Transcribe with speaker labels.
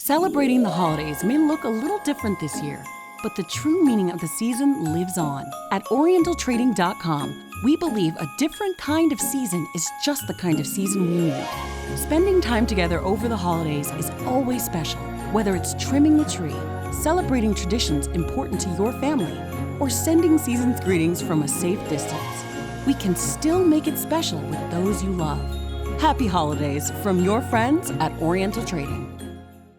Speaker 1: Celebrating the holidays may look a little different this year, but the true meaning of the season lives on. At OrientalTrading.com, we believe a different kind of season is just the kind of season we need. Spending time together over the holidays is always special, whether it's trimming the tree, celebrating traditions important to your family, or sending season's greetings from a safe distance. We can still make it special with those you love. Happy holidays from your friends at Oriental Trading.